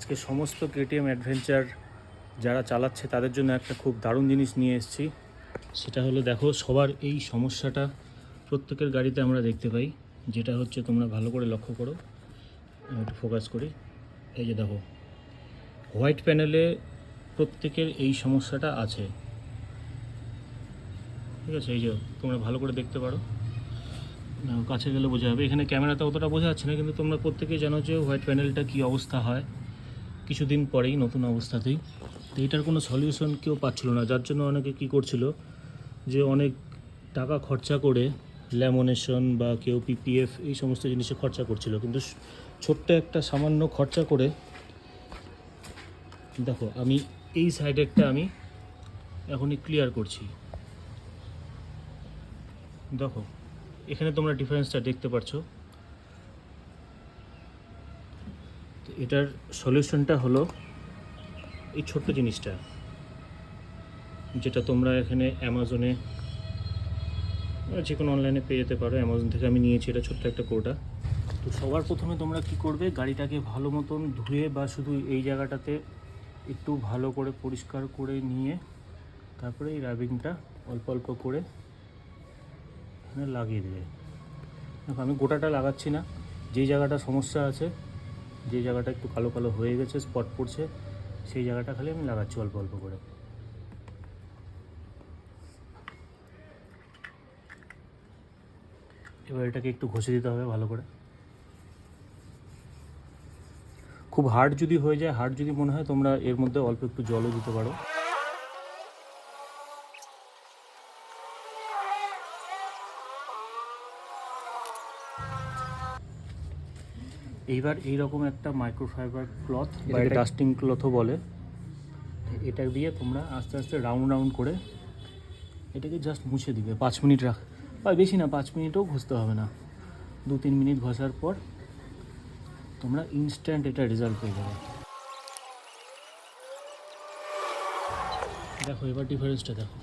আজকে সমস্ত KTM adventure যারা চালাচ্ছে তাদের জন্য একটা খুব দারুণ জিনিস নিয়ে এসেছি। সেটা হলো, দেখো, সবার এই সমস্যাটা প্রত্যেকের গাড়িতে আমরা দেখতে পাই, যেটা হচ্ছে, তোমরা ভালো করে লক্ষ্য করো, একটু ফোকাস করি। এই যে দেখো, হোয়াইট প্যানেলে প্রত্যেকের এই সমস্যাটা আছে, ঠিক আছে? এই যে তোমরা ভালো করে দেখতে পারো, কাছে গেলে বোঝা যাবে। এখানে ক্যামেরাতে অতটা বোঝা যাচ্ছে না, কিন্তু তোমরা প্রত্যেকেই জানো যে হোয়াইট প্যানেলটা কী অবস্থা হয় কিছুদিন পরেই, নতুন অবস্থাতেই। তো এটার কোনো সলিউশন কেউ পাচ্ছিল না, যার জন্য অনেকে কী করছিল, যে অনেক টাকা খরচা করে ল্যামিনেশন বা কেউ পিপিএফ এই সমস্ত জিনিসে খরচা করছিল, কিন্তু ছোট্ট একটা সামান্য খরচা করে, দেখো আমি এই সাইডেরটা আমি এখনই ক্লিয়ার করছি। দেখো এখানে তোমরা ডিফারেন্সটা দেখতে পাচ্ছ। তো এটার সলিউশনটা হলো এই ছোট্ট জিনিসটা, যেটা তোমরা এখানে অ্যামাজনে যে কোনো অনলাইনে পেয়ে যেতে পারো। অ্যামাজন থেকে আমি নিয়েছি এটা, ছোট্ট একটা কোটা। তো সবার প্রথমে তোমরা কি করবে, গাড়িটাকে ভালো মতন ধুয়ে বা শুধু এই জায়গাটাতে একটু ভালো করে পরিষ্কার করে নিয়ে তারপরে এই র্যাবিংটা অল্প অল্প করে এখানে লাগিয়ে দেবে। দেখো আমি গোটাটা লাগাচ্ছি না, যেই জায়গাটা সমস্যা আছে, যে জায়গাটা একটু কালো কালো হয়ে গেছে, স্পট পড়ছে, সেই জায়গাটা খালি আমি লাগাচ্ছি অল্প অল্প করে। এবার এটাকে একটু ঘষে দিতে হবে ভালো করে। খুব হার্ড যদি হয়ে যায়, হার্ড যদি মনে হয়, তোমরা এর মধ্যে অল্প একটু জলও দিতে পারো। এইবার এইরকম একটা মাইক্রোফাইবার ক্লথ বা এটা ডাস্টিং ক্লথও বলে, এটা দিয়ে তোমরা আস্তে আস্তে রাউন্ড রাউন্ড করে এটাকে জাস্ট মুছে দিবে। 5 মিনিট রাখ, বা বেশি না, 5 মিনিটও ঘষতে হবে না, 2-3 মিনিট ঘষার পর তোমরা ইনস্ট্যান্ট এটা রেজাল্ট পেয়ে যাবে। দেখো এবার ডিফারেন্সটা দেখো।